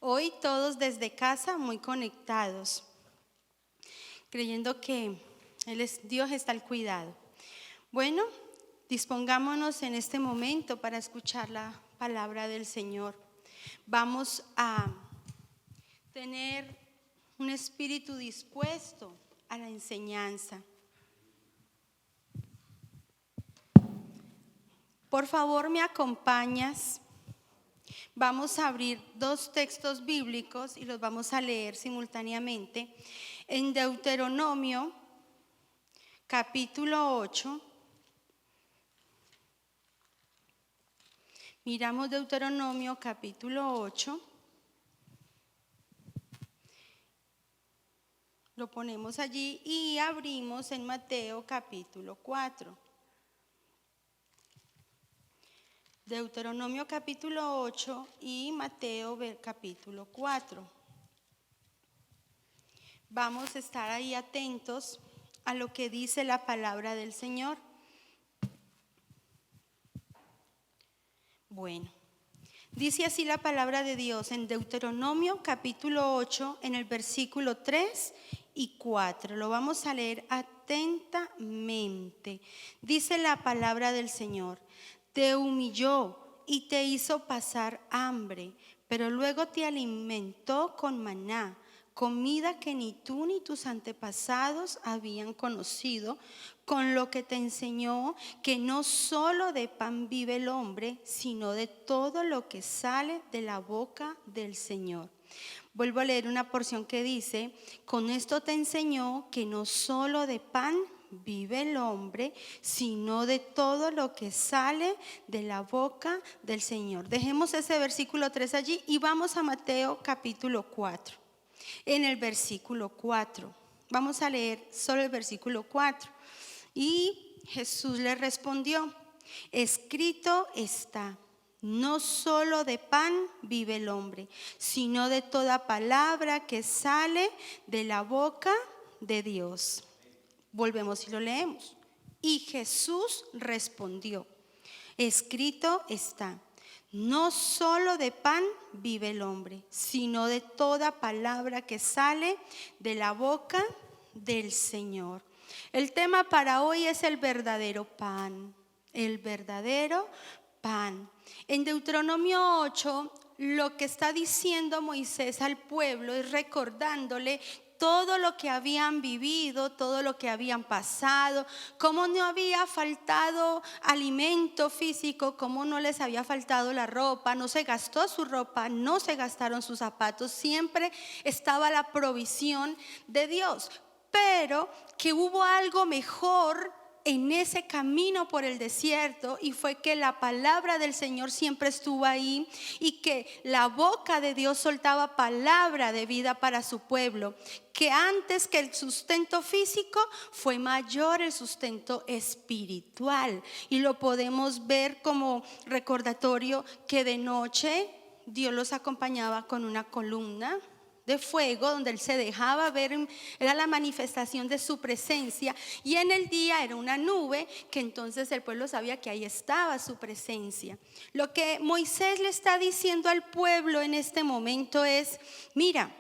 Hoy todos desde casa muy conectados, creyendo que Dios está al cuidado. Bueno, dispongámonos en este momento para escuchar la palabra del Señor. Vamos a tener un espíritu dispuesto a la enseñanza. Por favor, ¿me acompañas? Vamos a abrir dos textos bíblicos y los vamos a leer simultáneamente. En Deuteronomio, capítulo 8. Miramos Deuteronomio, capítulo 8. Lo ponemos allí y abrimos en Mateo, capítulo 4. Deuteronomio capítulo 8 y Mateo capítulo 4. Vamos a estar ahí atentos a lo que dice la palabra del Señor. Bueno, dice así la palabra de Dios en Deuteronomio capítulo 8 en el versículo 3 y 4. Lo vamos a leer atentamente. Dice la palabra del Señor: te humilló y te hizo pasar hambre, pero luego te alimentó con maná, comida que ni tú ni tus antepasados habían conocido, con lo que te enseñó que no solo de pan vive el hombre, sino de todo lo que sale de la boca del Señor. Vuelvo a leer una porción que dice: con esto te enseñó que no solo de pan vive el hombre, sino de todo lo que sale de la boca del Señor. Dejemos ese versículo 3 allí y vamos a Mateo capítulo 4. En el versículo 4, vamos a leer solo el versículo 4. Y Jesús le respondió: escrito está, no solo de pan vive el hombre, sino de toda palabra que sale de la boca de Dios. Volvemos y lo leemos. Y Jesús respondió: escrito está, no solo de pan vive el hombre, sino de toda palabra que sale de la boca del Señor. El tema para hoy es el verdadero pan, el verdadero pan. En Deuteronomio 8, lo que está diciendo Moisés al pueblo es recordándole todo lo que habían vivido, todo lo que habían pasado, cómo no había faltado alimento físico, cómo no les había faltado la ropa, no se gastó su ropa, no se gastaron sus zapatos, siempre estaba la provisión de Dios, pero que hubo algo mejor en ese camino por el desierto, y fue que la palabra del Señor siempre estuvo ahí y que la boca de Dios soltaba palabra de vida para su pueblo, que antes que el sustento físico fue mayor el sustento espiritual, y lo podemos ver como recordatorio que de noche Dios los acompañaba con una columna de fuego donde Él se dejaba ver, era la manifestación de su presencia, y en el día era una nube que entonces el pueblo sabía que ahí estaba su presencia. Lo que Moisés le está diciendo al pueblo en este momento es: mira,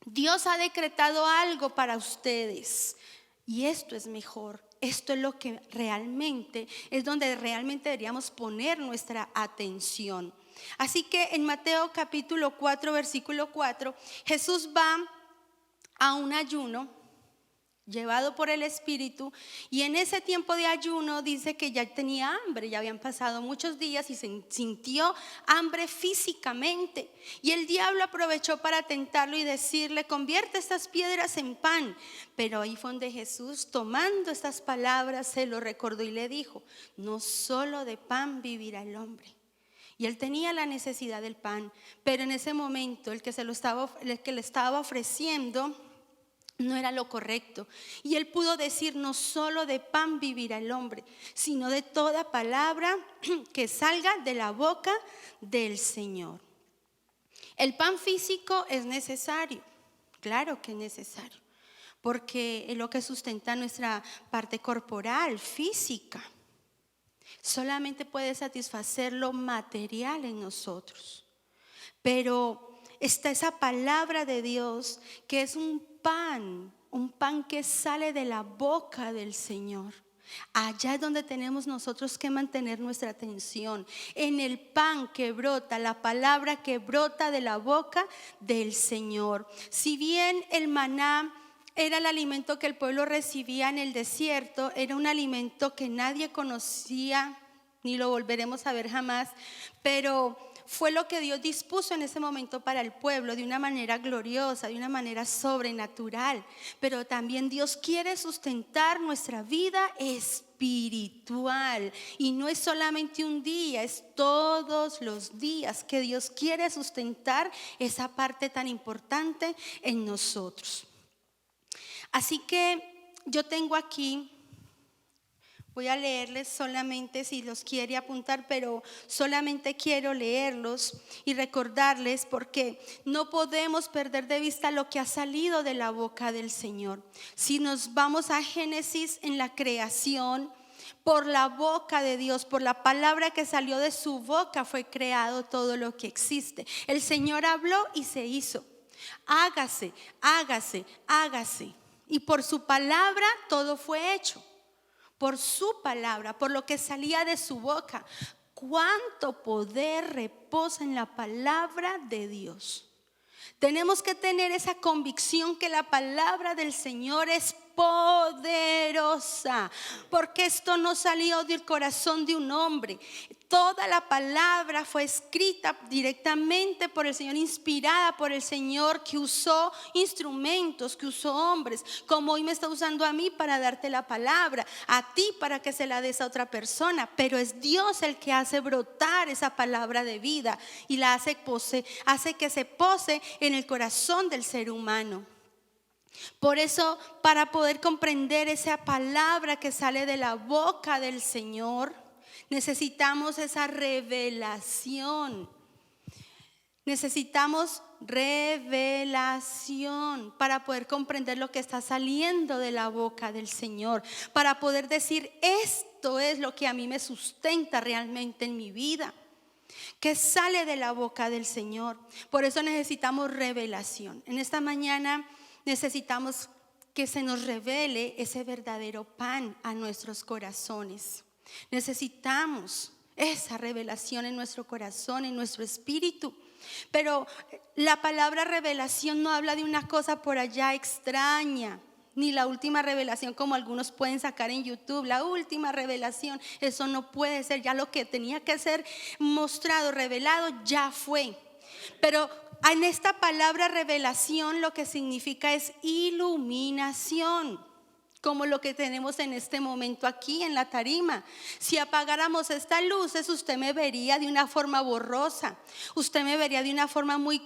Dios ha decretado algo para ustedes y esto es mejor. Esto es lo que realmente es donde realmente deberíamos poner nuestra atención. Así que en Mateo capítulo 4, versículo 4, Jesús va a un ayuno llevado por el Espíritu, y en ese tiempo de ayuno dice que ya tenía hambre, ya habían pasado muchos días y sintió hambre físicamente, y el diablo aprovechó para tentarlo y decirle: convierte estas piedras en pan. Pero ahí fue donde Jesús, tomando estas palabras, se lo recordó y le dijo: no solo de pan vivirá el hombre. Y él tenía la necesidad del pan, pero en ese momento el que le estaba ofreciendo no era lo correcto, y él pudo decir: no solo de pan vivirá el hombre, sino de toda palabra que salga de la boca del Señor. El pan físico es necesario, claro que es necesario, porque es lo que sustenta nuestra parte corporal, física. Solamente puede satisfacer lo material en nosotros, pero está esa palabra de Dios que es un pan que sale de la boca del Señor. Allá es donde tenemos nosotros que mantener nuestra atención, en el pan que brota, la palabra que brota de la boca del Señor. Si bien el maná era el alimento que el pueblo recibía en el desierto, era un alimento que nadie conocía, ni lo volveremos a ver jamás, pero fue lo que Dios dispuso en ese momento para el pueblo de una manera gloriosa, de una manera sobrenatural. Pero también Dios quiere sustentar nuestra vida espiritual. Y no es solamente un día, es todos los días que Dios quiere sustentar esa parte tan importante en nosotros. Así que yo tengo aquí, voy a leerles solamente si los quiere apuntar, pero solamente quiero leerlos y recordarles porque no podemos perder de vista lo que ha salido de la boca del Señor. Si nos vamos a Génesis, en la creación, por la boca de Dios, por la palabra que salió de su boca fue creado todo lo que existe. El Señor habló y se hizo. Hágase, hágase, hágase. Y por su palabra todo fue hecho. Por su palabra, por lo que salía de su boca. Cuánto poder reposa en la palabra de Dios. Tenemos que tener esa convicción que la palabra del Señor es poderosa, porque esto no salió del corazón de un hombre. Toda la palabra fue escrita directamente por el Señor, inspirada por el Señor, que usó instrumentos, que usó hombres, como hoy me está usando a mí para darte la palabra, a ti para que se la des a otra persona. Pero es Dios el que hace brotar esa palabra de vida y la hace que se pose en el corazón del ser humano. Por eso, para poder comprender esa palabra que sale de la boca del Señor, necesitamos esa revelación. Necesitamos revelación para poder comprender lo que está saliendo de la boca del Señor, para poder decir: esto es lo que a mí me sustenta realmente en mi vida, que sale de la boca del Señor. Por eso necesitamos revelación. En esta mañana necesitamos que se nos revele ese verdadero pan a nuestros corazones. Necesitamos esa revelación en nuestro corazón, en nuestro espíritu. Pero la palabra revelación no habla de una cosa por allá extraña, ni la última revelación como algunos pueden sacar en YouTube. La última revelación, eso no puede ser. Ya lo que tenía que ser mostrado, revelado, ya fue. Pero en esta palabra revelación lo que significa es iluminación, como lo que tenemos en este momento aquí en la tarima. Si apagáramos estas luces, usted me vería de una forma borrosa, usted me vería de una forma muy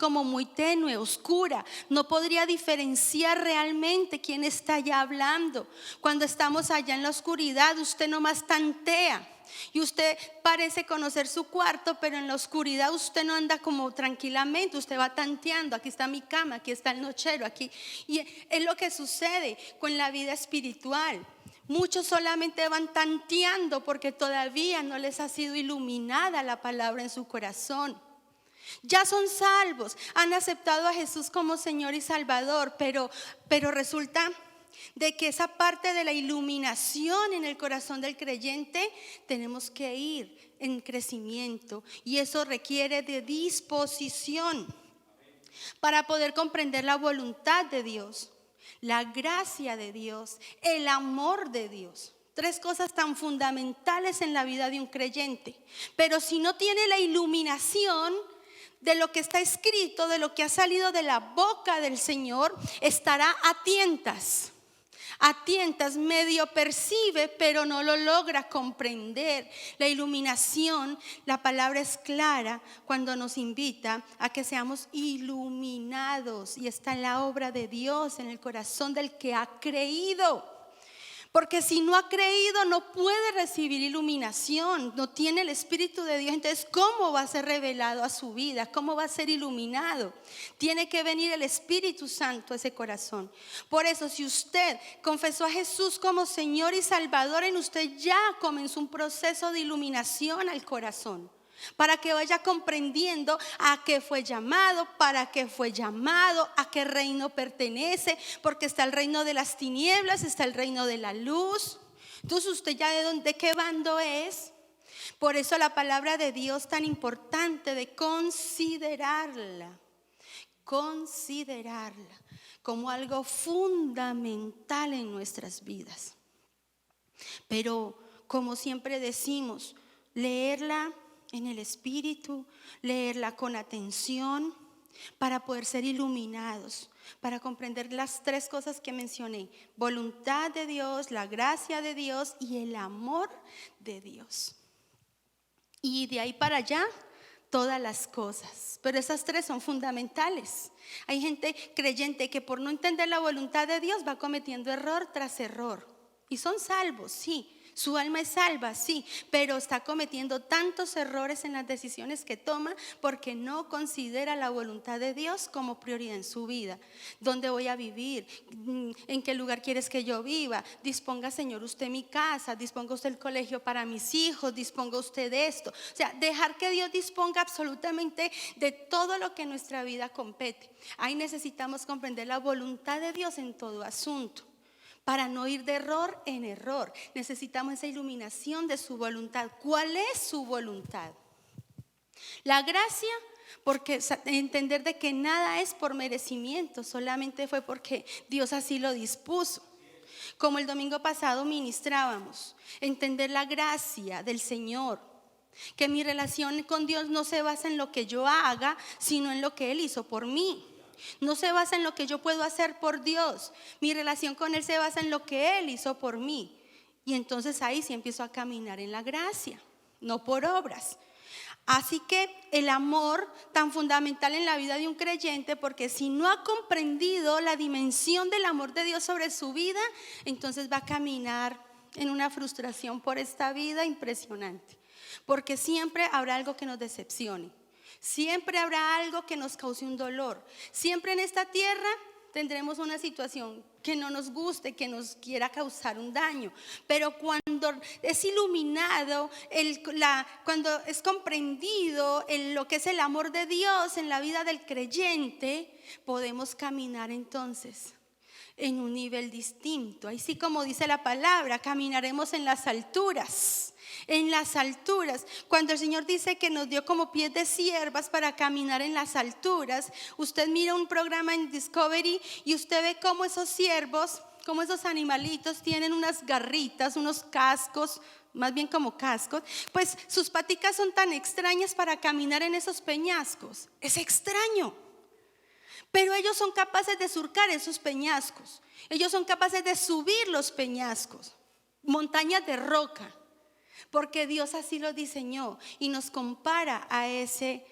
tenue, oscura. No podría diferenciar realmente quién está allá hablando. Cuando estamos allá en la oscuridad, usted nomás tantea. Y usted parece conocer su cuarto, pero en la oscuridad usted no anda como tranquilamente, usted va tanteando: aquí está mi cama, aquí está el nochero, aquí. Y es lo que sucede con la vida espiritual. Muchos solamente van tanteando porque todavía no les ha sido iluminada la palabra en su corazón. Ya son salvos, han aceptado a Jesús como Señor y Salvador, pero resulta de que esa parte de la iluminación en el corazón del creyente tenemos que ir en crecimiento, y eso requiere de disposición para poder comprender la voluntad de Dios, la gracia de Dios, el amor de Dios. 3 cosas tan fundamentales en la vida de un creyente. Pero si no tiene la iluminación de lo que está escrito, de lo que ha salido de la boca del Señor, estará a tientas, medio percibe, pero no lo logra comprender. La iluminación, la palabra es clara cuando nos invita a que seamos iluminados, y está en la obra de Dios en el corazón del que ha creído. Porque si no ha creído, no puede recibir iluminación, no tiene el Espíritu de Dios. Entonces, ¿cómo va a ser revelado a su vida? ¿Cómo va a ser iluminado? Tiene que venir el Espíritu Santo a ese corazón. Por eso, si usted confesó a Jesús como Señor y Salvador, en usted ya comenzó un proceso de iluminación al corazón. para que vaya comprendiendo a qué fue llamado, para qué fue llamado, a qué reino pertenece, porque está el reino de las tinieblas, está el reino de la luz. Entonces usted ya de qué bando es. Por eso la palabra de Dios tan importante de considerarla como algo fundamental en nuestras vidas. Pero como siempre decimos, leerla en el Espíritu, leerla con atención para poder ser iluminados, para comprender las tres cosas que mencioné: voluntad de Dios, la gracia de Dios y el amor de Dios. Y de ahí para allá, todas las cosas. Pero esas tres son fundamentales. Hay gente creyente que por no entender la voluntad de Dios va cometiendo error tras error. Y son salvos, sí. Su alma es salva, sí, pero está cometiendo tantos errores en las decisiones que toma porque no considera la voluntad de Dios como prioridad en su vida. ¿Dónde voy a vivir? ¿En qué lugar quieres que yo viva? Disponga, Señor, usted mi casa, disponga usted el colegio para mis hijos, disponga usted de esto. O sea, dejar que Dios disponga absolutamente de todo lo que en nuestra vida compete. Ahí necesitamos comprender la voluntad de Dios en todo asunto. Para no ir de error en error, necesitamos esa iluminación de su voluntad. ¿Cuál es su voluntad? La gracia, porque entender de que nada es por merecimiento, solamente fue porque Dios así lo dispuso. Como el domingo pasado ministrábamos, entender la gracia del Señor, que mi relación con Dios no se basa en lo que yo haga, sino en lo que Él hizo por mí. No se basa en lo que yo puedo hacer por Dios. Mi relación con Él se basa en lo que Él hizo por mí. Y entonces ahí sí empiezo a caminar en la gracia, no por obras. Así que el amor tan fundamental en la vida de un creyente, porque si no ha comprendido la dimensión del amor de Dios sobre su vida, entonces va a caminar en una frustración por esta vida impresionante. Porque siempre habrá algo que nos decepcione. Siempre habrá algo que nos cause un dolor. Siempre en esta tierra tendremos una situación que no nos guste, que nos quiera causar un daño. Pero cuando es iluminado, cuando es comprendido lo que es el amor de Dios en la vida del creyente, podemos caminar entonces en un nivel distinto. Ahí sí, como dice la palabra, caminaremos en las alturas. En las alturas, cuando el Señor dice que nos dio como pies de siervas para caminar en las alturas, usted mira un programa en Discovery y usted ve cómo esos siervos, cómo esos animalitos tienen unas garritas, unos cascos, más bien como cascos, pues sus paticas son tan extrañas para caminar en esos peñascos. Es extraño, pero ellos son capaces de surcar esos peñascos, ellos son capaces de subir los peñascos, montañas de roca. Porque Dios así lo diseñó y nos compara a ese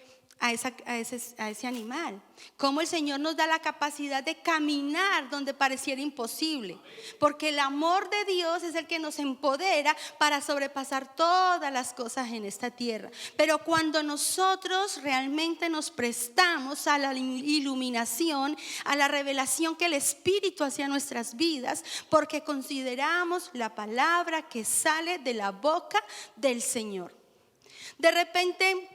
animal. Como el Señor nos da la capacidad de caminar donde pareciera imposible. Porque el amor de Dios es el que nos empodera para sobrepasar todas las cosas en esta tierra. Pero cuando nosotros realmente nos prestamos a la iluminación, a la revelación que el Espíritu hace a nuestras vidas, porque consideramos la palabra que sale de la boca del Señor. De repente,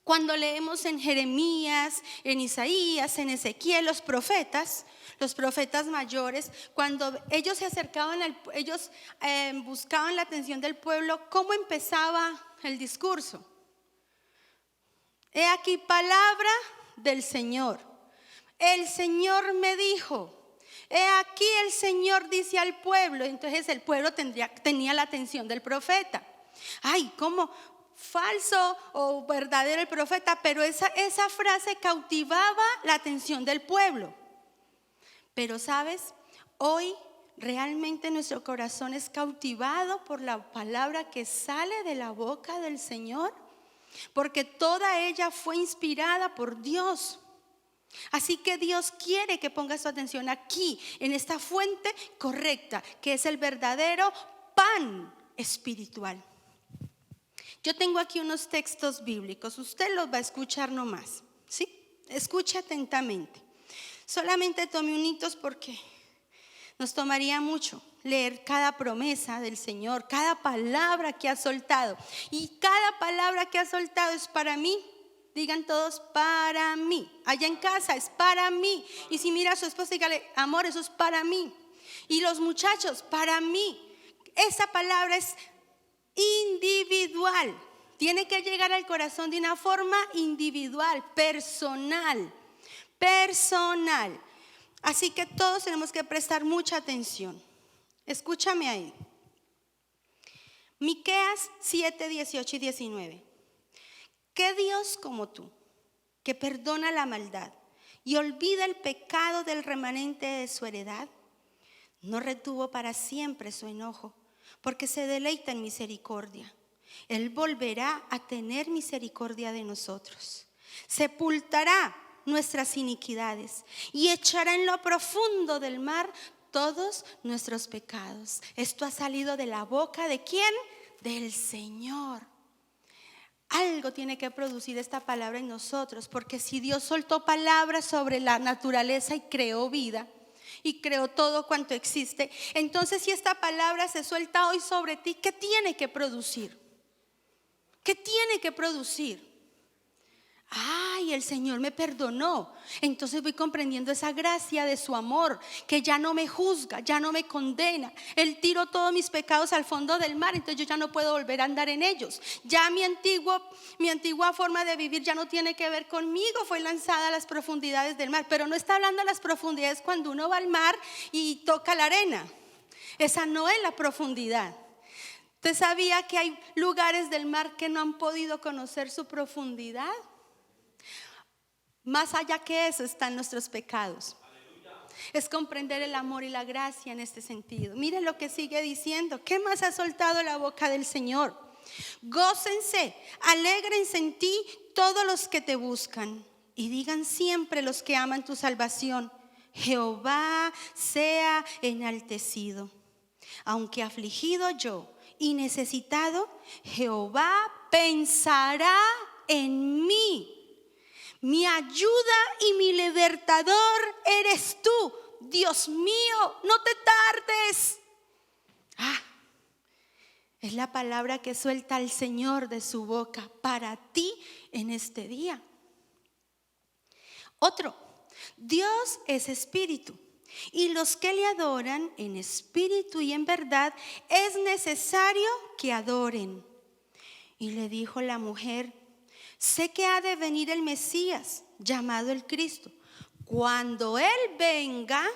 cuando leemos en Jeremías, en Isaías, en Ezequiel, los profetas mayores, cuando ellos se acercaban, ellos buscaban la atención del pueblo, ¿cómo empezaba el discurso? He aquí palabra del Señor. El Señor me dijo. He aquí el Señor dice al pueblo. Entonces el pueblo tenía la atención del profeta. Ay, ¿cómo? Falso o verdadero el profeta, pero esa frase cautivaba la atención del pueblo. Pero sabes, hoy realmente nuestro corazón es cautivado por la palabra que sale de la boca del Señor, porque toda ella fue inspirada por Dios. Así que Dios quiere que ponga su atención aquí, en esta fuente correcta, que es el verdadero pan espiritual. Yo tengo aquí unos textos bíblicos, usted los va a escuchar nomás, ¿sí? Escuche atentamente. Solamente tome unitos porque nos tomaría mucho. leer cada promesa del Señor, cada palabra que ha soltado. Y cada palabra que ha soltado es para mí. Digan todos, para mí. Allá en casa es para mí. Y si mira a su esposa, dígale, amor, eso es para mí. Y los muchachos, para mí. Esa palabra es individual. Tiene que llegar al corazón de una forma individual, personal. Personal. Así que todos tenemos que prestar mucha atención. Escúchame ahí. Miqueas 7, 18 y 19. ¿Qué Dios como tú, que perdona la maldad y olvida el pecado del remanente de su heredad? No retuvo para siempre su enojo, porque se deleita en misericordia. Él volverá a tener misericordia de nosotros. Sepultará nuestras iniquidades y echará en lo profundo del mar todos nuestros pecados. Esto ha salido de la boca ¿de quién? Del Señor. Algo tiene que producir esta palabra en nosotros, porque si Dios soltó palabras sobre la naturaleza y creó vida y creó todo cuanto existe, entonces si esta palabra se suelta hoy sobre ti, ¿qué tiene que producir? ¿Qué tiene que producir? Ay, el Señor me perdonó. Entonces voy comprendiendo esa gracia de su amor, que ya no me juzga, ya no me condena. Él tiró todos mis pecados al fondo del mar, entonces yo ya no puedo volver a andar en ellos. Ya mi antigua forma de vivir ya no tiene que ver conmigo, fue lanzada a las profundidades del mar. Pero no está hablando de las profundidades cuando uno va al mar y toca la arena. Esa no es la profundidad. ¿Usted sabía que hay lugares del mar que no han podido conocer su profundidad? Más allá que eso están nuestros pecados. Es comprender el amor y la gracia en este sentido. Miren lo que sigue diciendo. ¿Qué más ha soltado la boca del Señor? Gócense, alégrense en ti todos los que te buscan, y digan siempre los que aman tu salvación: Jehová sea enaltecido. Aunque afligido yo y necesitado, Jehová pensará en mí. Mi ayuda y mi libertador eres tú, Dios mío, no te tardes. Es la palabra que suelta el Señor de su boca para ti en este día. Otro, Dios es espíritu, y los que le adoran en espíritu y en verdad es necesario que adoren. Y le dijo la mujer: sé que ha de venir el Mesías, llamado el Cristo. Cuando Él venga,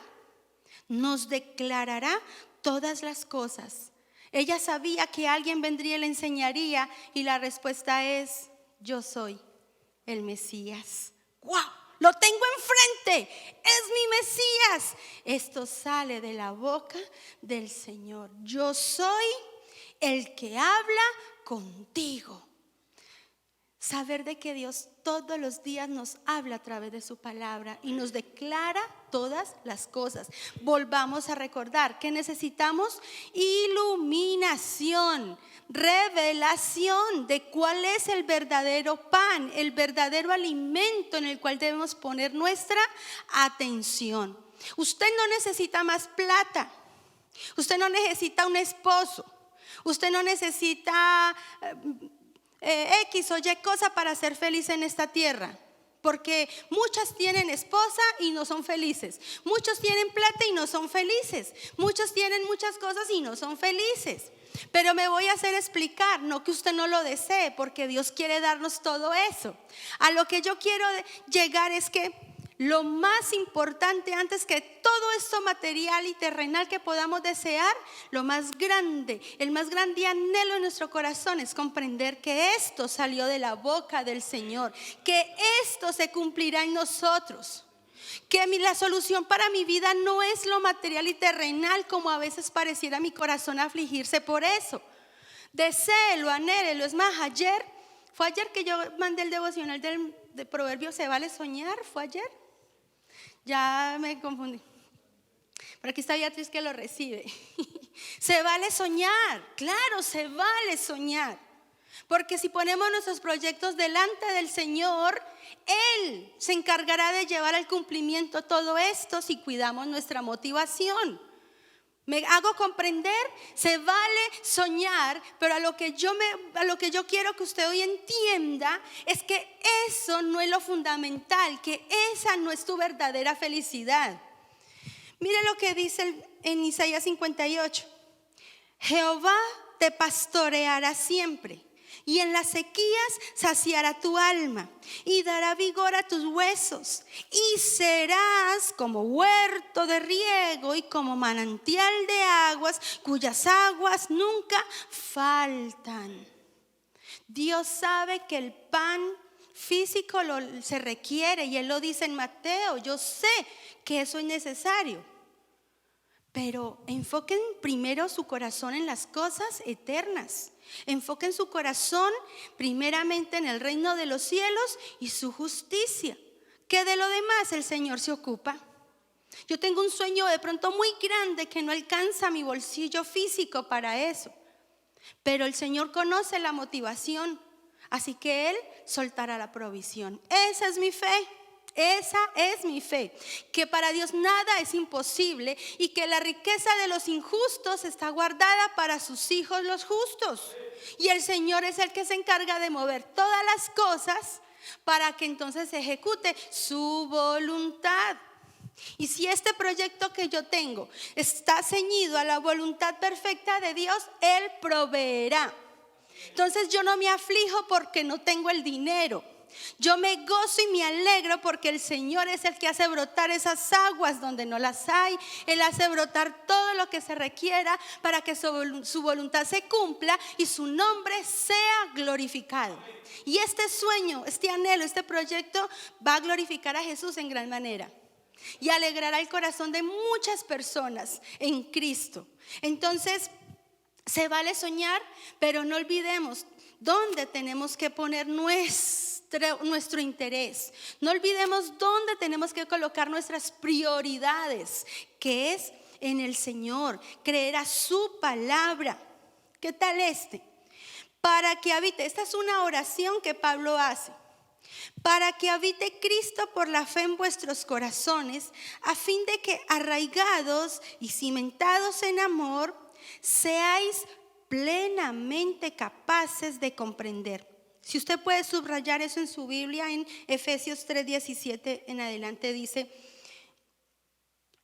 nos declarará todas las cosas. Ella sabía que alguien vendría y le enseñaría, y la respuesta es: yo soy el Mesías. ¡Wow! Lo tengo enfrente, es mi Mesías. Esto sale de la boca del Señor. Yo soy el que habla contigo. Saber de que Dios todos los días nos habla a través de su palabra y nos declara todas las cosas. Volvamos a recordar que necesitamos iluminación, revelación de cuál es el verdadero pan, el verdadero alimento en el cual debemos poner nuestra atención. Usted no necesita más plata, usted no necesita un esposo, usted no necesita X o Y cosa para ser feliz en esta tierra. Porque muchas tienen esposa y no son felices. Muchos tienen plata y no son felices. Muchos tienen muchas cosas y no son felices. Pero me voy a hacer explicar, no que usted no lo desee, porque Dios quiere darnos todo eso. A lo que yo quiero llegar es que lo más importante, antes que todo esto material y terrenal que podamos desear, lo más grande, el más grande anhelo en nuestro corazón es comprender que esto salió de la boca del Señor, que esto se cumplirá en nosotros, que la solución para mi vida no es lo material y terrenal, como a veces pareciera mi corazón afligirse por eso. Deséelo, anhélelo. Es más, fue ayer que yo mandé el devocional de Proverbios, ¿se vale soñar? ¿Fue ayer? Ya me confundí. Pero aquí está Beatriz que lo recibe. Se vale soñar, claro, se vale soñar. Porque si ponemos nuestros proyectos delante del Señor, Él se encargará de llevar al cumplimiento todo esto si cuidamos nuestra motivación. Me hago comprender, se vale soñar, pero a lo que yo quiero que usted hoy entienda es que eso no es lo fundamental, que esa no es tu verdadera felicidad. Mire lo que dice en Isaías 58. Jehová te pastoreará siempre, y en las sequías saciará tu alma y dará vigor a tus huesos, y serás como huerto de riego y como manantial de aguas cuyas aguas nunca faltan. Dios sabe que el pan físico se requiere, y Él lo dice en Mateo. Yo sé que eso es necesario, pero enfoquen primero su corazón en las cosas eternas. Enfoquen su corazón primeramente en el reino de los cielos y su justicia, que de lo demás el Señor se ocupa. Yo tengo un sueño de pronto muy grande que no alcanza mi bolsillo físico para eso, pero el Señor conoce la motivación, así que Él soltará la provisión. Esa es mi fe. Esa es mi fe, que para Dios nada es imposible y que la riqueza de los injustos está guardada para sus hijos los justos. Y el Señor es el que se encarga de mover todas las cosas para que entonces se ejecute su voluntad. Y si este proyecto que yo tengo está ceñido a la voluntad perfecta de Dios, Él proveerá. Entonces yo no me aflijo porque no tengo el dinero. Yo me gozo y me alegro porque el Señor es el que hace brotar esas aguas donde no las hay. Él hace brotar todo lo que se requiera para que su voluntad se cumpla y su nombre sea glorificado. Y este sueño, este anhelo, este proyecto va a glorificar a Jesús en gran manera y alegrará el corazón de muchas personas en Cristo. Entonces, se vale soñar, pero no olvidemos dónde tenemos que poner nuestro interés. No olvidemos dónde tenemos que colocar nuestras prioridades, que es en el Señor, creer a su palabra. ¿Qué tal este? Para que habite, esta es una oración que Pablo hace. Para que habite Cristo por la fe en vuestros corazones, a fin de que arraigados y cimentados en amor, seáis plenamente capaces de comprender. Si usted puede subrayar eso en su Biblia, en Efesios 3:17 en adelante dice: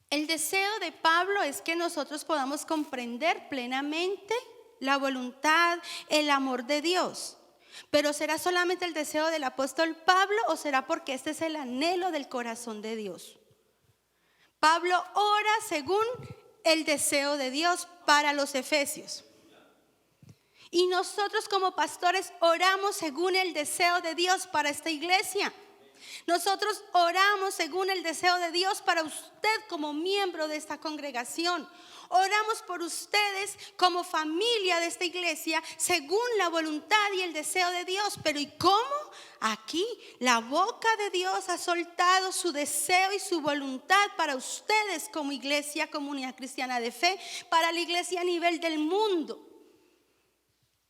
el deseo de Pablo es que nosotros podamos comprender plenamente la voluntad, el amor de Dios. Pero ¿será solamente el deseo del apóstol Pablo o será porque este es el anhelo del corazón de Dios? Pablo ora según el deseo de Dios para los efesios. Y nosotros como pastores oramos según el deseo de Dios para esta iglesia. Nosotros oramos según el deseo de Dios para usted como miembro de esta congregación. Oramos por ustedes como familia de esta iglesia según la voluntad y el deseo de Dios. Pero ¿y cómo? Aquí la boca de Dios ha soltado su deseo y su voluntad para ustedes como iglesia, comunidad cristiana de fe, para la iglesia a nivel del mundo.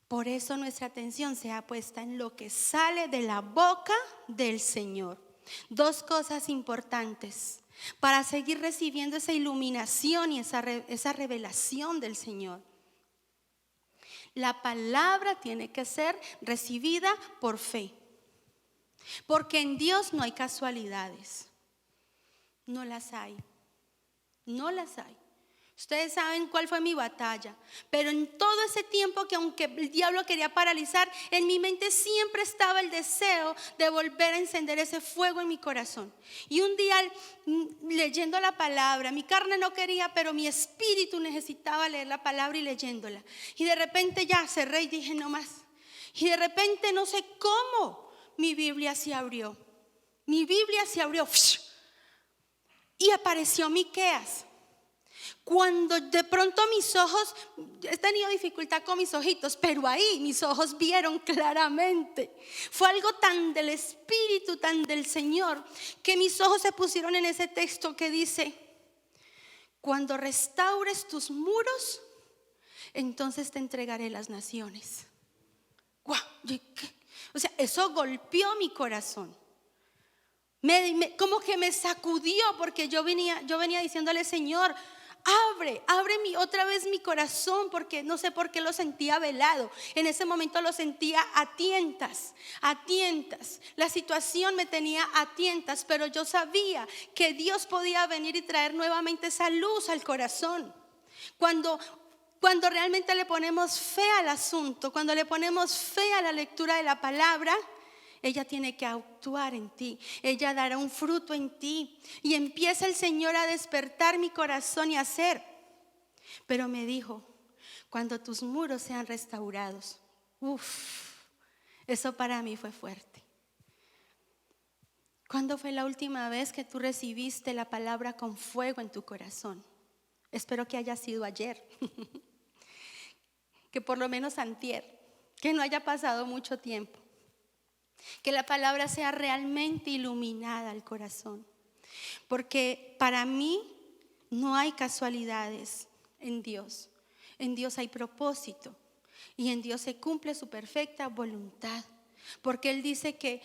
Por eso nuestra atención se ha puesta en lo que sale de la boca del Señor. Dos cosas importantes para seguir recibiendo esa iluminación y esa revelación del Señor. La palabra tiene que ser recibida por fe, porque en Dios no hay casualidades. No las hay. No las hay. Ustedes saben cuál fue mi batalla, pero en todo ese tiempo que aunque el diablo quería paralizar, en mi mente siempre estaba el deseo de volver a encender ese fuego en mi corazón. Y un día leyendo la palabra, mi carne no quería, pero mi espíritu necesitaba leer la palabra y leyéndola. Y de repente ya cerré y dije no más. Y de repente no sé cómo mi Biblia se abrió. Mi Biblia se abrió y apareció Miqueas. Cuando de pronto mis ojos, he tenido dificultad con mis ojitos, pero ahí mis ojos vieron claramente. Fue algo tan del Espíritu, tan del Señor, que mis ojos se pusieron en ese texto que dice: cuando restaures tus muros, entonces te entregaré las naciones. ¡Guau! O sea, eso golpeó mi corazón. Como que me sacudió, porque yo venía diciéndole: Señor, abre otra vez mi corazón, porque no sé por qué lo sentía velado. En ese momento lo sentía a tientas. La situación me tenía a tientas, pero yo sabía que Dios podía venir y traer nuevamente esa luz al corazón. Cuando realmente le ponemos fe al asunto, cuando le ponemos fe a la lectura de la palabra, ella tiene que actuar en ti. Ella dará un fruto en ti. Y empieza el Señor a despertar mi corazón y a hacer. Pero me dijo, cuando tus muros sean restaurados. Eso para mí fue fuerte. ¿Cuándo fue la última vez que tú recibiste la palabra con fuego en tu corazón? Espero que haya sido ayer. Que por lo menos antier. Que no haya pasado mucho tiempo. Que la palabra sea realmente iluminada al corazón. Porque para mí no hay casualidades en Dios. En Dios hay propósito. Y en Dios se cumple su perfecta voluntad. Porque Él dice que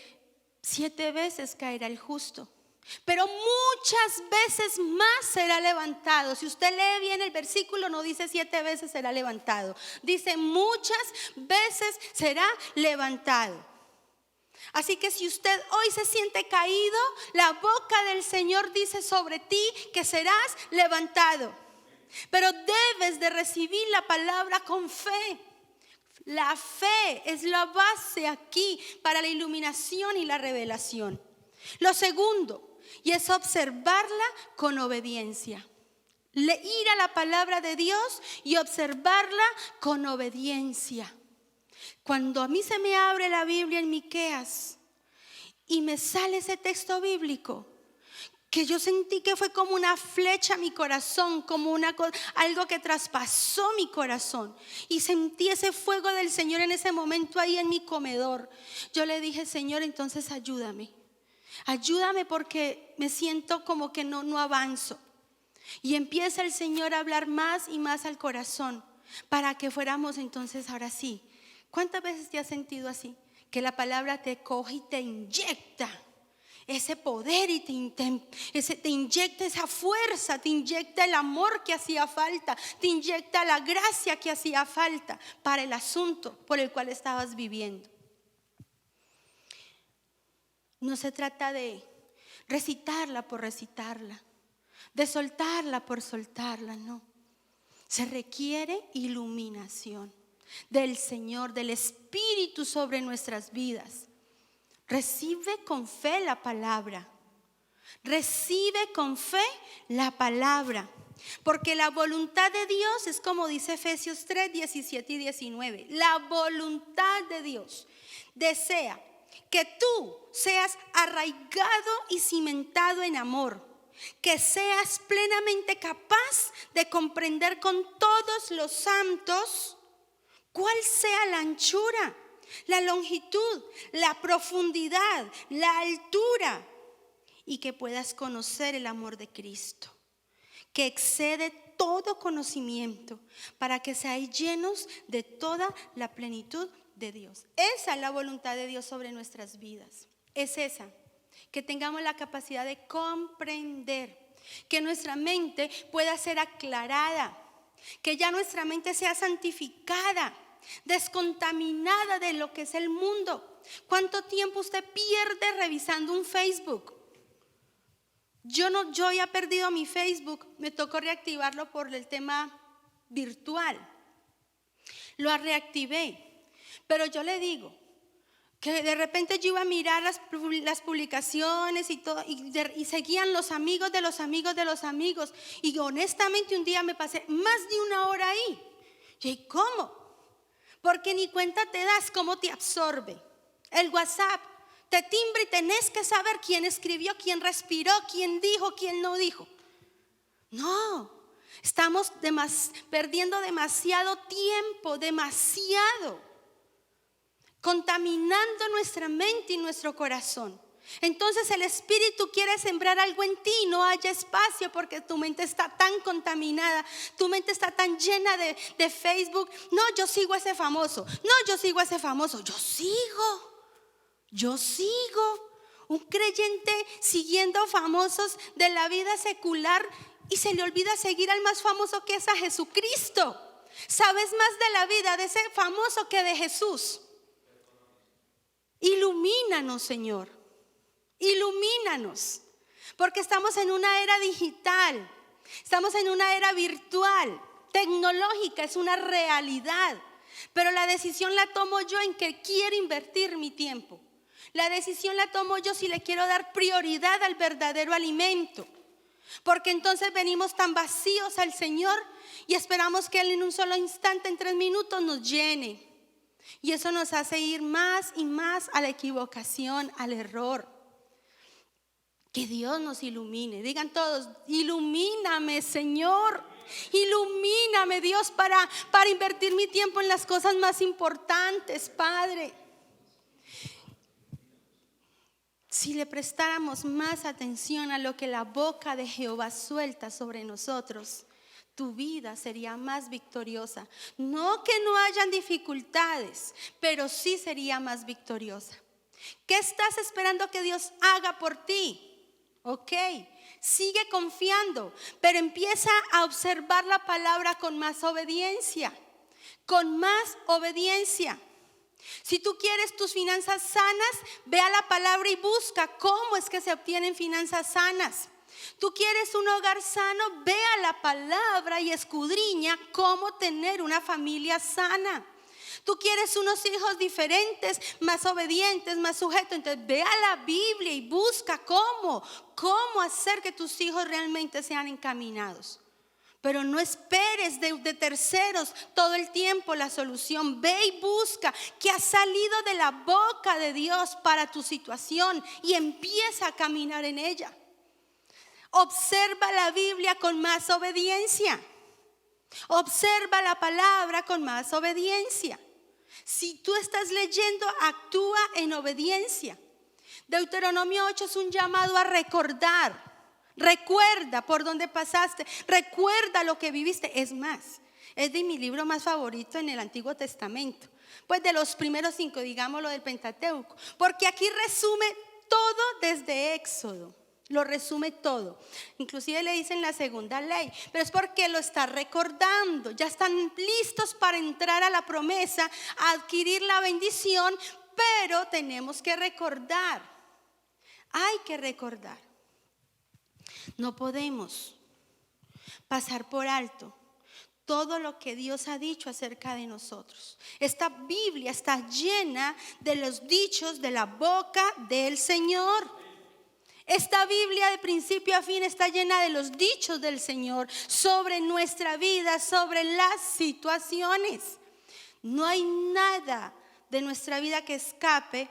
7 veces caerá el justo, pero muchas veces más será levantado. Si usted lee bien el versículo, no dice 7 veces será levantado. Dice muchas veces será levantado. Así que si usted hoy se siente caído, la boca del Señor dice sobre ti que serás levantado. Pero debes de recibir la palabra con fe. La fe es la base aquí para la iluminación y la revelación. Lo segundo, y es observarla con obediencia. Ir a la palabra de Dios y observarla con obediencia. Cuando a mí se me abre la Biblia en Miqueas y me sale ese texto bíblico, que yo sentí que fue como una flecha a mi corazón, como algo que traspasó mi corazón, y sentí ese fuego del Señor en ese momento ahí en mi comedor. Yo le dije, Señor, entonces ayúdame porque me siento como que no avanzo. Y empieza el Señor a hablar más y más al corazón para que fuéramos entonces ahora sí. ¿Cuántas veces te has sentido así? Que la palabra te coge y te inyecta ese poder y te inyecta esa fuerza, te inyecta el amor que hacía falta, te inyecta la gracia que hacía falta para el asunto por el cual estabas viviendo. No se trata de recitarla por recitarla, de soltarla por soltarla, no. Se requiere iluminación del Señor, del Espíritu sobre nuestras vidas. Recibe con fe la palabra. Recibe con fe la palabra. Porque la voluntad de Dios es como dice Efesios 3, 17 y 19. La voluntad de Dios desea que tú seas arraigado y cimentado en amor. Que seas plenamente capaz de comprender con todos los santos cuál sea la anchura, la longitud, la profundidad, la altura, y que puedas conocer el amor de Cristo, que excede todo conocimiento, para que seáis llenos de toda la plenitud de Dios. Esa es la voluntad de Dios sobre nuestras vidas. Es esa, que tengamos la capacidad de comprender, que nuestra mente pueda ser aclarada, que ya nuestra mente sea santificada, descontaminada de lo que es el mundo. ¿Cuánto tiempo usted pierde revisando un Facebook? Yo ya he perdido mi Facebook, me tocó reactivarlo por el tema virtual. Lo reactivé, pero yo le digo que de repente yo iba a mirar las publicaciones y todo, y seguían los amigos de los amigos de los amigos, y honestamente un día me pasé más de 1 hora ahí. ¿Y cómo? Porque ni cuenta te das cómo te absorbe. El WhatsApp te timbra y tenés que saber quién escribió, quién respiró, quién dijo, quién no dijo. No, estamos perdiendo demasiado tiempo, demasiado, contaminando nuestra mente y nuestro corazón. Entonces el Espíritu quiere sembrar algo en ti y no haya espacio porque tu mente está tan contaminada, tu mente está tan llena de Facebook. No, yo sigo a ese famoso. No, yo sigo a ese famoso. Yo sigo. Un creyente siguiendo famosos de la vida secular y se le olvida seguir al más famoso, que es a Jesucristo. Sabes más de la vida de ese famoso que de Jesús. Ilumínanos, Señor. Ilumínanos. Porque estamos en una era digital. Estamos en una era virtual. Tecnológica, es una realidad. Pero la decisión la tomo yo en que quiero invertir mi tiempo. La decisión la tomo yo si le quiero dar prioridad al verdadero alimento. Porque entonces venimos tan vacíos al Señor y esperamos que Él en un solo instante, en 3 minutos, nos llene. Y eso nos hace ir más y más a la equivocación, al error. Que Dios nos ilumine. Digan todos: ilumíname, Señor. Ilumíname, Dios, para invertir mi tiempo en las cosas más importantes, Padre. Si le prestáramos más atención a lo que la boca de Jehová suelta sobre nosotros, tu vida sería más victoriosa. No que no hayan dificultades, pero sí sería más victoriosa. ¿Qué estás esperando que Dios haga por ti? Ok, sigue confiando, pero empieza a observar la palabra con más obediencia. Con más obediencia. Si tú quieres tus finanzas sanas, ve a la palabra y busca cómo es que se obtienen finanzas sanas. Tú quieres un hogar sano, ve a la palabra y escudriña cómo tener una familia sana. Tú quieres unos hijos diferentes, más obedientes, más sujetos, entonces ve a la Biblia y busca cómo hacer que tus hijos realmente sean encaminados. Pero no esperes de terceros todo el tiempo la solución. Ve y busca que ha salido de la boca de Dios para tu situación y empieza a caminar en ella. Observa la Biblia con más obediencia. Observa la palabra con más obediencia. Si tú estás leyendo, actúa en obediencia. Deuteronomio 8 es un llamado a recordar. Recuerda por dónde pasaste, recuerda lo que viviste. Es más, es de mi libro más favorito en el Antiguo Testamento. Pues de los primeros 5, digámoslo, del Pentateuco. Porque aquí resume todo desde Éxodo. Lo resume todo. Inclusive le dicen la segunda ley. Pero es porque lo está recordando. Ya están listos para entrar a la promesa, a adquirir la bendición. Pero tenemos que recordar. Hay que recordar. No podemos pasar por alto todo lo que Dios ha dicho acerca de nosotros. Esta Biblia está llena de los dichos de la boca del Señor. Esta Biblia de principio a fin está llena de los dichos del Señor sobre nuestra vida, sobre las situaciones. No hay nada de nuestra vida que escape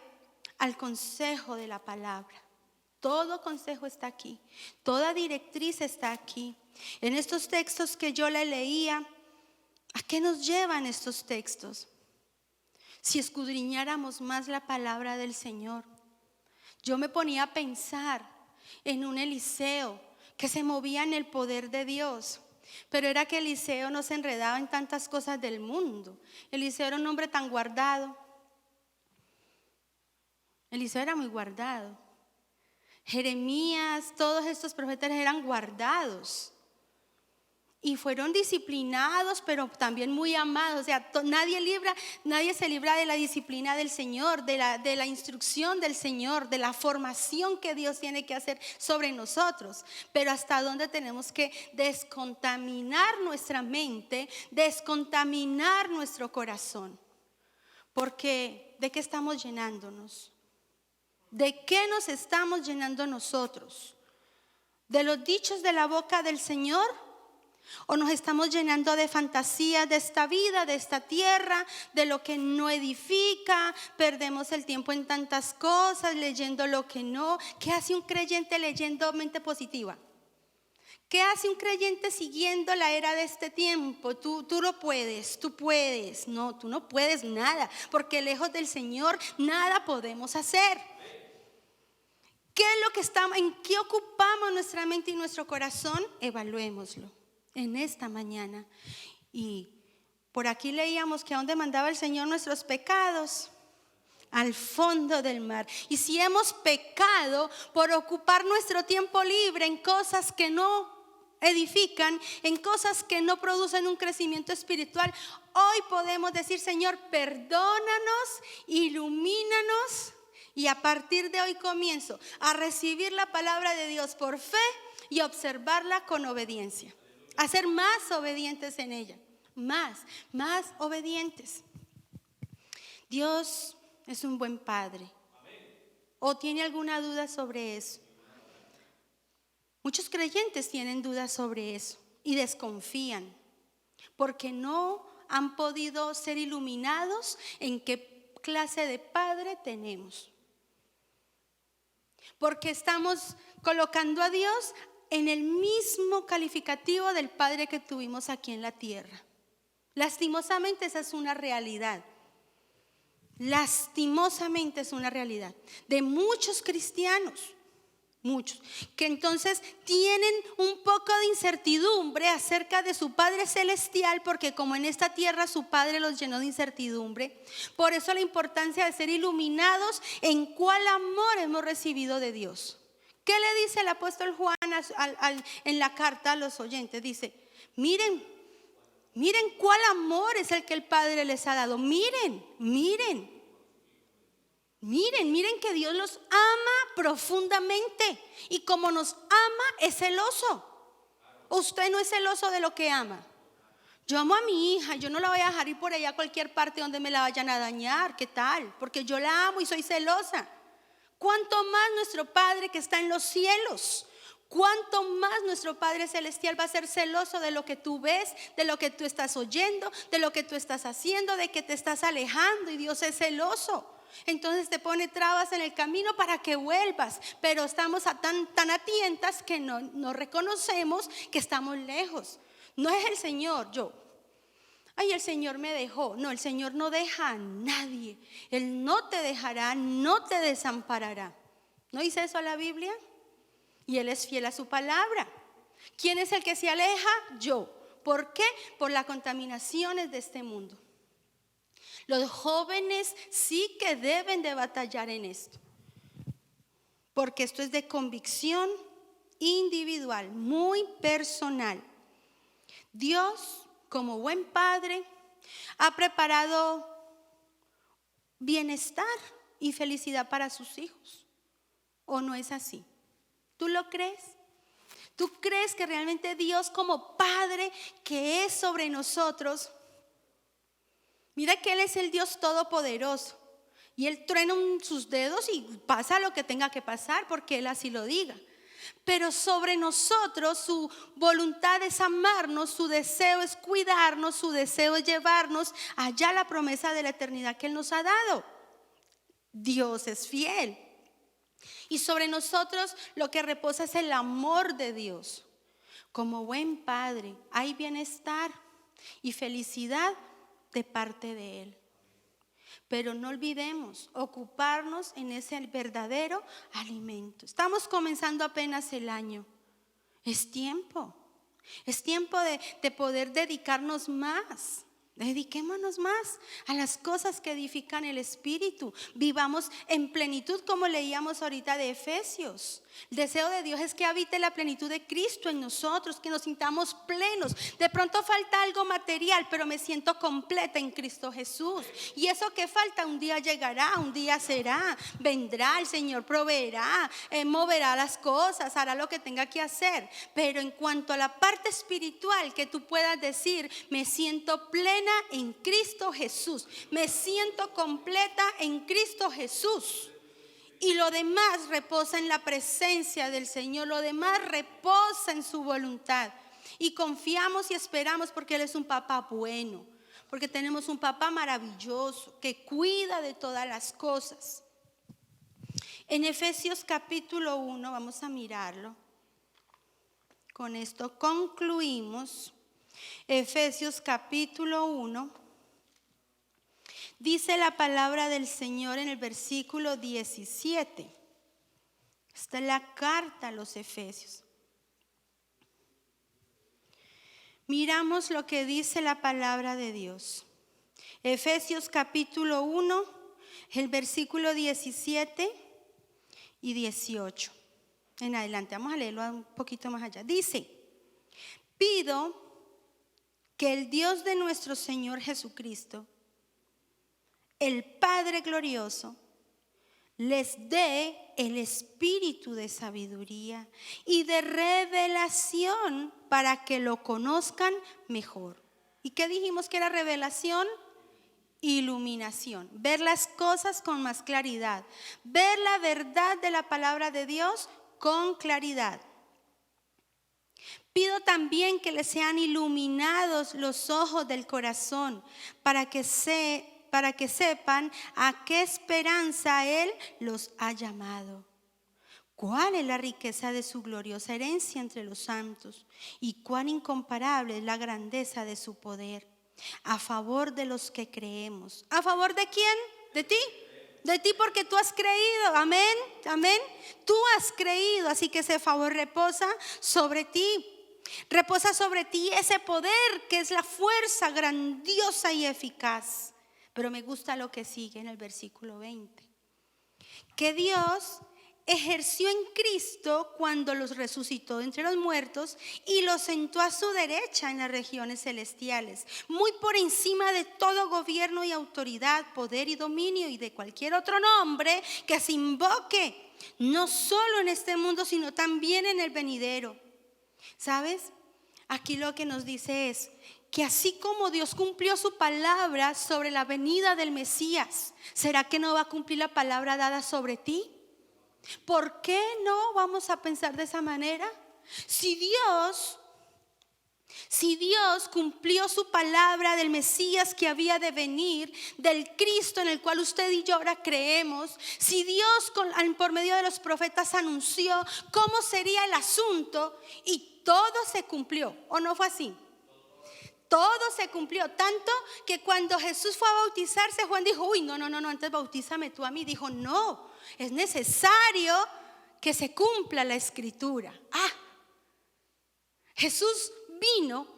al consejo de la palabra. Todo consejo está aquí, toda directriz está aquí. En estos textos que yo le leía, ¿a qué nos llevan estos textos? Si escudriñáramos más la palabra del Señor. Yo me ponía a pensar en un Eliseo que se movía en el poder de Dios. Pero era que Eliseo no se enredaba en tantas cosas del mundo. Eliseo era un hombre tan guardado. Eliseo era muy guardado. Jeremías, todos estos profetas eran guardados y fueron disciplinados, pero también muy amados. O sea, nadie se libra de la disciplina del Señor, de la instrucción del Señor, de la formación que Dios tiene que hacer sobre nosotros. Pero hasta dónde tenemos que descontaminar nuestra mente, descontaminar nuestro corazón. Porque ¿de qué estamos llenándonos? ¿De qué nos estamos llenando nosotros? ¿De los dichos de la boca del Señor? ¿O nos estamos llenando de fantasías de esta vida, de esta tierra, de lo que no edifica? Perdemos el tiempo en tantas cosas, leyendo lo que no. ¿Qué hace un creyente leyendo mente positiva? ¿Qué hace un creyente siguiendo la era de este tiempo? Tú lo puedes, tú puedes. No, tú no puedes nada, porque lejos del Señor nada podemos hacer. ¿Qué es lo que estamos, en qué ocupamos nuestra mente y nuestro corazón? Evaluémoslo en esta mañana. Y por aquí leíamos que a dónde mandaba el Señor nuestros pecados, al fondo del mar. Y si hemos pecado por ocupar nuestro tiempo libre en cosas que no edifican en cosas que no producen un crecimiento espiritual. Hoy podemos decir: Señor, perdónanos, ilumínanos, y a partir de hoy comienzo a recibir la palabra de Dios por fe y observarla con obediencia, a ser más obedientes en ella, más obedientes. Dios es un buen Padre. ¿O tiene alguna duda sobre eso? Muchos creyentes tienen dudas sobre eso y desconfían porque no han podido ser iluminados en qué clase de Padre tenemos. Porque estamos colocando a Dios en el mismo calificativo del Padre que tuvimos aquí en la tierra. Lastimosamente esa es una realidad. Lastimosamente es una realidad de muchos cristianos. Muchos que entonces tienen un poco de incertidumbre acerca de su Padre Celestial, porque como en esta tierra su Padre los llenó de incertidumbre. Por eso la importancia de ser iluminados en cuál amor hemos recibido de Dios. ¿Qué le dice el apóstol Juan en la carta a los oyentes? Dice: miren cuál amor es el que el Padre les ha dado. Miren que Dios los ama profundamente, y como nos ama es celoso. Usted no es celoso de lo que ama. Yo amo a mi hija, yo no la voy a dejar ir por allá a cualquier parte donde me la vayan a dañar. ¿Qué tal? Porque yo la amo y soy celosa. ¿Cuánto más nuestro Padre que está en los cielos? ¿Cuánto más nuestro Padre Celestial va a ser celoso de lo que tú ves, de lo que tú estás oyendo, de lo que tú estás haciendo, de que te estás alejando? Y Dios es celoso. Entonces te pone trabas en el camino para que vuelvas, pero estamos tan atientas que no reconocemos que estamos lejos. No es el Señor, el Señor me dejó. No, el Señor no deja a nadie. Él no te dejará, no te desamparará. ¿No dice eso la Biblia? Y Él es fiel a su palabra. ¿Quién es el que se aleja? Yo. ¿Por qué? Por las contaminaciones de este mundo. Los jóvenes sí que deben de batallar en esto, porque esto es de convicción individual, muy personal. Dios, como buen Padre, ha preparado bienestar y felicidad para sus hijos. ¿O no es así? ¿Tú lo crees? ¿Tú crees que realmente Dios, como Padre que es sobre nosotros? Mira que Él es el Dios todopoderoso, y Él truena sus dedos y pasa lo que tenga que pasar porque Él así lo diga. Pero sobre nosotros su voluntad es amarnos, su deseo es cuidarnos, su deseo es llevarnos allá a la promesa de la eternidad que Él nos ha dado. Dios es fiel. Y sobre nosotros lo que reposa es el amor de Dios. Como buen Padre hay bienestar y felicidad de parte de Él. Pero no olvidemos ocuparnos en ese verdadero alimento. Estamos comenzando apenas el año. Es tiempo de poder dedicarnos más. Dediquémonos más a las cosas que edifican el espíritu. Vivamos en plenitud, como leíamos ahorita de Efesios. El deseo de Dios es que habite la plenitud de Cristo en nosotros, que nos sintamos plenos. De pronto falta algo material, pero me siento completa en Cristo Jesús. Y eso que falta un día llegará, un día será. Vendrá, el Señor proveerá, moverá las cosas, hará lo que tenga que hacer. Pero en cuanto a la parte espiritual, que tú puedas decir: me siento plena en Cristo Jesús, me siento completa en Cristo Jesús. Y lo demás reposa en la presencia del Señor, lo demás reposa en su voluntad. Y confiamos y esperamos porque Él es un papá bueno, porque tenemos un papá maravilloso que cuida de todas las cosas. En Efesios capítulo 1, vamos a mirarlo. Con esto concluimos. Efesios capítulo 1. Dice la palabra del Señor en el versículo 17. Esta es la carta a los Efesios. Miramos lo que dice la palabra de Dios. Efesios capítulo 1, el versículo 17 y 18. En adelante, vamos a leerlo un poquito más allá. Dice: pido que el Dios de nuestro Señor Jesucristo, el Padre glorioso, les dé el espíritu de sabiduría y de revelación para que lo conozcan mejor. ¿Y qué dijimos que era revelación? Iluminación, ver las cosas con más claridad, ver la verdad de la palabra de Dios con claridad. Pido también que les sean iluminados los ojos del corazón para que sepan a qué esperanza Él los ha llamado. ¿Cuál es la riqueza de su gloriosa herencia entre los santos? Y cuán incomparable es la grandeza de su poder a favor de los que creemos. ¿A favor de quién? ¿De ti? De ti, porque tú has creído. Amén, amén. Tú has creído, así que ese favor reposa sobre ti. Reposa sobre ti ese poder que es la fuerza grandiosa y eficaz. Pero me gusta lo que sigue en el versículo 20. Que Dios ejerció en Cristo cuando los resucitó entre los muertos y los sentó a su derecha en las regiones celestiales, muy por encima de todo gobierno y autoridad, poder y dominio y de cualquier otro nombre que se invoque, no solo en este mundo, sino también en el venidero. ¿Sabes? Aquí lo que nos dice es que así como Dios cumplió su palabra sobre la venida del Mesías, ¿será que no va a cumplir la palabra dada sobre ti? ¿Por qué no vamos a pensar de esa manera? Si Dios cumplió su palabra del Mesías que había de venir, del Cristo en el cual usted y yo ahora creemos, si Dios por medio de los profetas anunció cómo sería el asunto y todo se cumplió, ¿o no fue así? Todo se cumplió, tanto que cuando Jesús fue a bautizarse, Juan dijo, uy, no, antes bautízame tú a mí. Dijo, no, es necesario que se cumpla la escritura. Jesús vino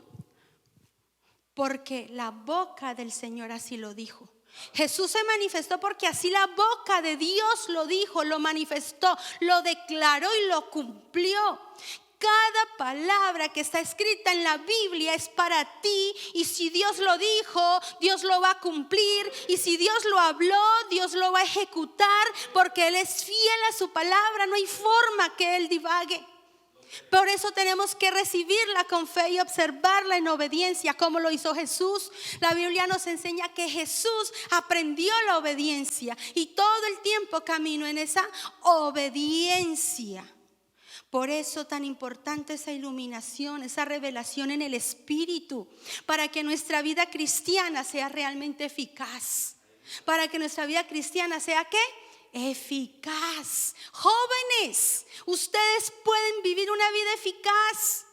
porque la boca del Señor así lo dijo. Jesús se manifestó porque así la boca de Dios lo dijo, lo manifestó, lo declaró y lo cumplió. Cada palabra que está escrita en la Biblia es para ti, y si Dios lo dijo, Dios lo va a cumplir, y si Dios lo habló, Dios lo va a ejecutar, porque Él es fiel a su palabra, no hay forma que Él divague. Por eso tenemos que recibirla con fe y observarla en obediencia, como lo hizo Jesús. La Biblia nos enseña que Jesús aprendió la obediencia y todo el tiempo caminó en esa obediencia. Por eso tan importante esa iluminación, esa revelación en el Espíritu, para que nuestra vida cristiana sea realmente eficaz. Para que nuestra vida cristiana sea ¿qué? Eficaz. Jóvenes, ustedes pueden vivir una vida eficaz.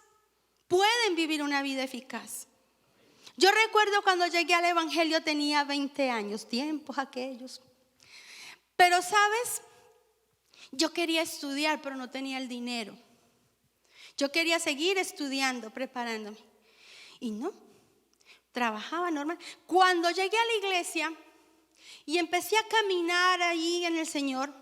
Pueden vivir una vida eficaz. Yo recuerdo cuando llegué al Evangelio tenía 20 años, tiempos aquellos. Pero ¿sabes? Yo quería estudiar, pero no tenía el dinero. Yo quería seguir estudiando, preparándome. Y no, trabajaba normal. Cuando llegué a la iglesia y empecé a caminar ahí en el Señor,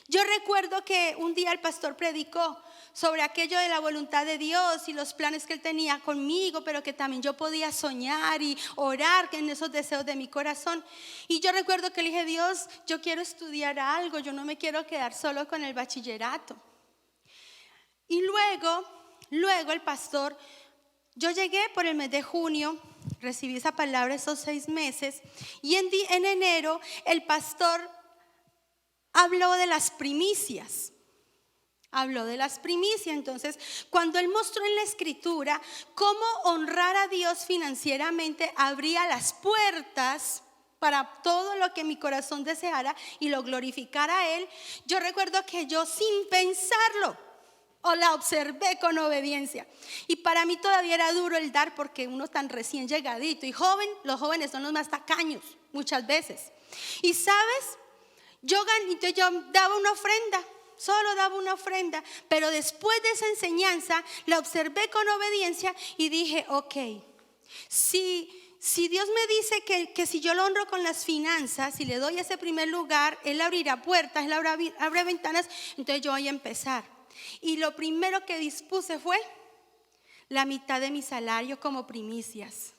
yo recuerdo que un día el pastor predicó sobre aquello de la voluntad de Dios y los planes que Él tenía conmigo, pero que también yo podía soñar y orar en esos deseos de mi corazón. Y yo recuerdo que le dije, Dios, yo quiero estudiar algo, yo no me quiero quedar solo con el bachillerato. Y luego el pastor, yo llegué por el mes de junio, recibí esa palabra esos 6 meses, y en enero el pastor habló de las primicias. Entonces, cuando él mostró en la escritura cómo honrar a Dios financieramente abría las puertas para todo lo que mi corazón deseara y lo glorificara a Él, yo recuerdo que yo sin pensarlo la observé con obediencia. Y para mí todavía era duro el dar, porque uno tan recién llegadito y joven, los jóvenes son los más tacaños muchas veces. Y sabes, yo daba una ofrenda. Solo daba una ofrenda, pero después de esa enseñanza la observé con obediencia y dije, ok, si Dios me dice que si yo lo honro con las finanzas, si le doy ese primer lugar, Él abrirá puertas, Él abre ventanas, entonces yo voy a empezar. Y lo primero que dispuse fue la mitad de mi salario como primicias.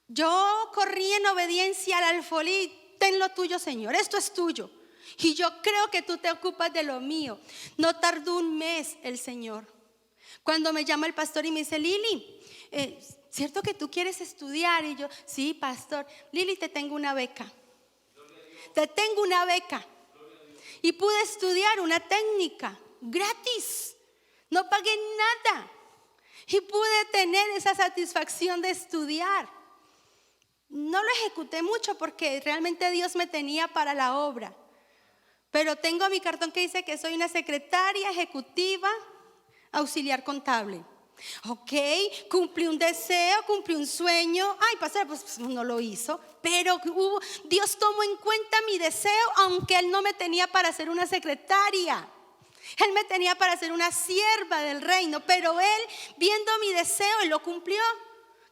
Yo corrí en obediencia al alfolí. Ten lo tuyo, Señor, esto es tuyo. Y yo creo que tú te ocupas de lo mío. No tardó un mes el Señor. Cuando me llama el pastor y me dice: Lili, ¿cierto que tú quieres estudiar? Y yo: sí, pastor. Lili, te tengo una beca. Te tengo una beca. Y pude estudiar una técnica gratis. No pagué nada. Y pude tener esa satisfacción de estudiar. No lo ejecuté mucho porque realmente Dios me tenía para la obra. Pero tengo mi cartón que dice que soy una secretaria ejecutiva auxiliar contable. Ok, cumplí un deseo, cumplí un sueño. Ay, pastor, pues no lo hizo. Pero Dios tomó en cuenta mi deseo, aunque Él no me tenía para ser una secretaria. Él me tenía para ser una sierva del reino. Pero Él, viendo mi deseo, Él lo cumplió.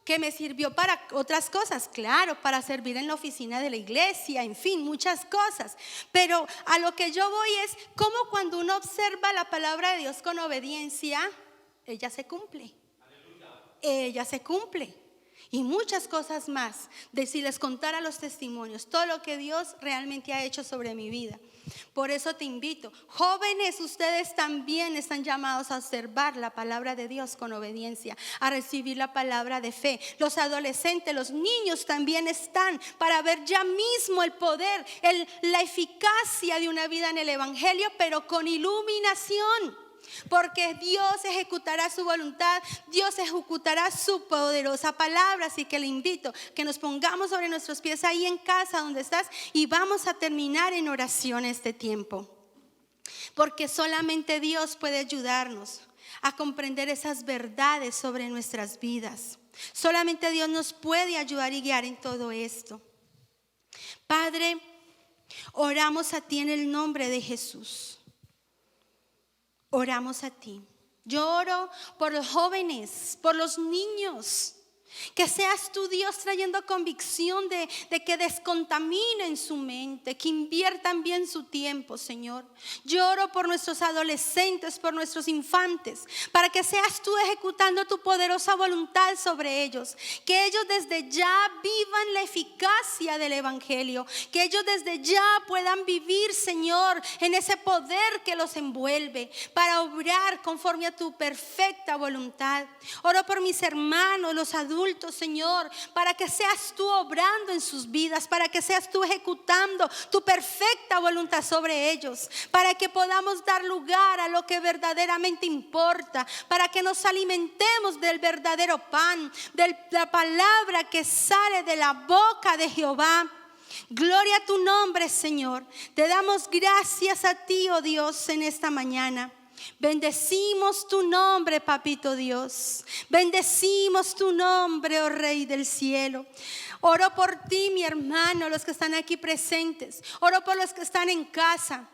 Que me sirvió para otras cosas, claro, para servir en la oficina de la iglesia, en fin, muchas cosas. Pero a lo que yo voy es como cuando uno observa la palabra de Dios con obediencia, ella se cumple. Ella se cumple. Y muchas cosas más, de si les contara los testimonios, todo lo que Dios realmente ha hecho sobre mi vida. Por eso te invito, jóvenes, ustedes también están llamados a observar la palabra de Dios con obediencia, a recibir la palabra de fe. Los adolescentes, los niños también están para ver ya mismo el poder, la eficacia de una vida en el evangelio, pero con iluminación. Porque Dios ejecutará su voluntad, Dios ejecutará su poderosa palabra. Así que le invito que nos pongamos sobre nuestros pies ahí en casa donde estás, y vamos a terminar en oración este tiempo. Porque solamente Dios puede ayudarnos a comprender esas verdades sobre nuestras vidas. Solamente Dios nos puede ayudar y guiar en todo esto. Padre, oramos a ti en el nombre de Jesús. Oramos a ti. Yo oro por los jóvenes, por los niños. Que seas tú, Dios, trayendo convicción de que descontaminen su mente, que inviertan bien su tiempo, Señor. Yo oro por nuestros adolescentes, por nuestros infantes, para que seas tú ejecutando tu poderosa voluntad sobre ellos. Que ellos desde ya vivan la eficacia del evangelio. Que ellos desde ya puedan vivir, Señor, en ese poder que los envuelve, para obrar conforme a tu perfecta voluntad. Oro por mis hermanos, los adultos, Señor, para que seas tú obrando en sus vidas, para que seas tú ejecutando tu perfecta voluntad sobre ellos, para que podamos dar lugar a lo que verdaderamente importa, para que nos alimentemos del verdadero pan, de la palabra que sale de la boca de Jehová. Gloria a tu nombre, Señor. Te damos gracias a ti, oh Dios, en esta mañana. Bendecimos tu nombre, papito Dios. Bendecimos tu nombre, oh Rey del cielo. Oro por ti, mi hermano, los que están aquí presentes. Oro por los que están en casa.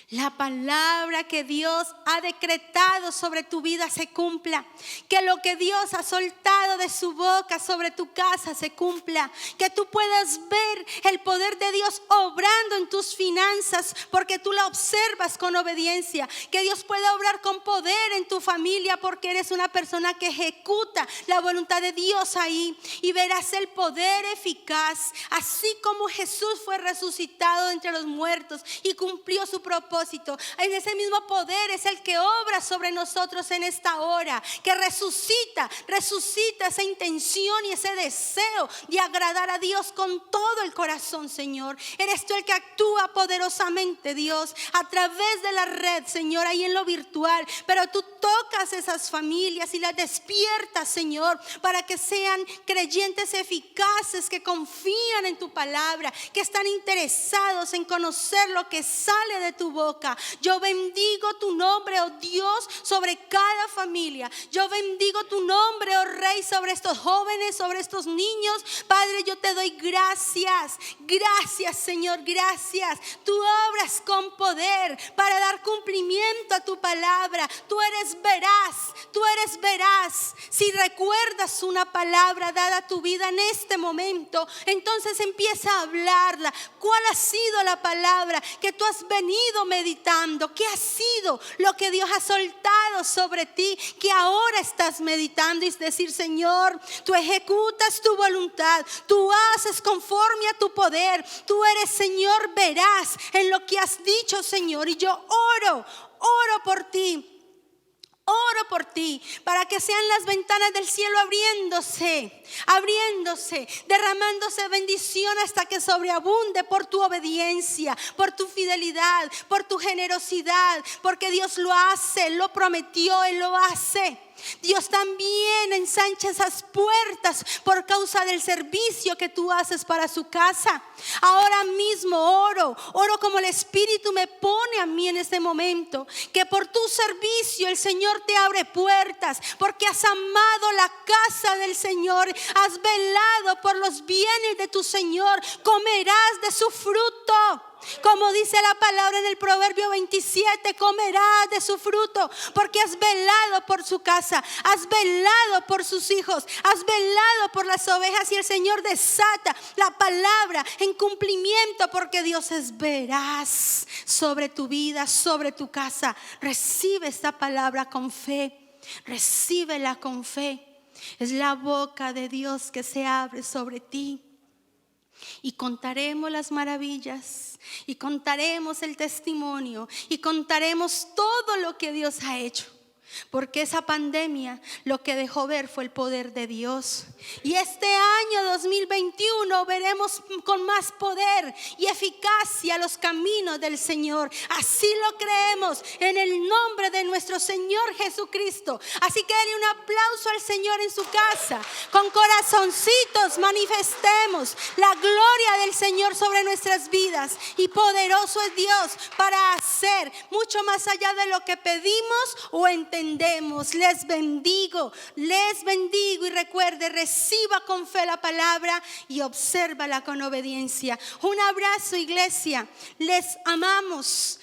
La palabra que Dios ha decretado sobre tu vida se cumpla. Que lo que Dios ha soltado de su boca sobre tu casa se cumpla. Que tú puedas ver el poder de Dios obrando en tus finanzas, porque tú la observas con obediencia. Que Dios pueda obrar con poder en tu familia, porque eres una persona que ejecuta la voluntad de Dios ahí. Y verás el poder eficaz, así como Jesús fue resucitado entre los muertos y cumplió su propósito. En ese mismo poder es el que obra sobre nosotros en esta hora, que resucita esa intención y ese deseo de agradar a Dios con todo el corazón, Señor. Eres tú el que actúa poderosamente, Dios, a través de la red, Señor, ahí en lo virtual. Pero tú tocas esas familias y las despiertas, Señor, para que sean creyentes eficaces, que confían en tu palabra, que están interesados en conocer lo que sale de tu boca. Yo bendigo tu nombre, oh Dios, sobre cada familia. Yo bendigo tu nombre, oh Rey, sobre estos jóvenes, sobre estos niños. Padre, yo te doy gracias. Gracias, Señor, gracias. Tú obras con poder para dar cumplimiento a tu palabra. Tú eres veraz. Si recuerdas una palabra dada a tu vida en este momento, entonces empieza a hablarla. ¿Cuál ha sido la palabra que tú has venido ido meditando? ¿Qué ha sido lo que Dios ha soltado sobre ti que ahora estás meditando? Y decir: Señor, tú ejecutas tu voluntad, tú haces conforme a tu poder, tú eres, Señor, veraz en lo que has dicho, Señor. Y yo oro por ti. Oro por ti para que sean las ventanas del cielo abriéndose, derramándose bendición hasta que sobreabunde por tu obediencia, por tu fidelidad, por tu generosidad, porque Dios lo hace, lo prometió, Él lo hace. Dios también ensancha esas puertas por causa del servicio que tú haces para su casa. Ahora mismo oro como el Espíritu me pone a mí en este momento, que por tu servicio el Señor te abre puertas, porque has amado la casa del Señor, has velado por los bienes de tu Señor, comerás de su fruto. Como dice la palabra en el Proverbio 27, comerás de su fruto, porque has velado por su casa, has velado por sus hijos, has velado por las ovejas, y el Señor desata la palabra en cumplimiento, porque Dios es veraz sobre tu vida, sobre tu casa. Recibe esta palabra con fe, recíbela con fe. Es la boca de Dios que se abre sobre ti. Y contaremos las maravillas, y contaremos el testimonio, y contaremos todo lo que Dios ha hecho. Porque esa pandemia lo que dejó ver fue el poder de Dios. Y este año 2021 veremos con más poder y eficacia los caminos del Señor. Así lo creemos en el nombre de nuestro Señor Jesucristo. Así que denle un aplauso al Señor en su casa. Con corazoncitos manifestemos la gloria del Señor sobre nuestras vidas. Y poderoso es Dios para hacer mucho más allá de lo que pedimos o entendemos. Les bendigo y recuerde, reciba con fe la palabra y obsérvala con obediencia. Un abrazo, iglesia, les amamos.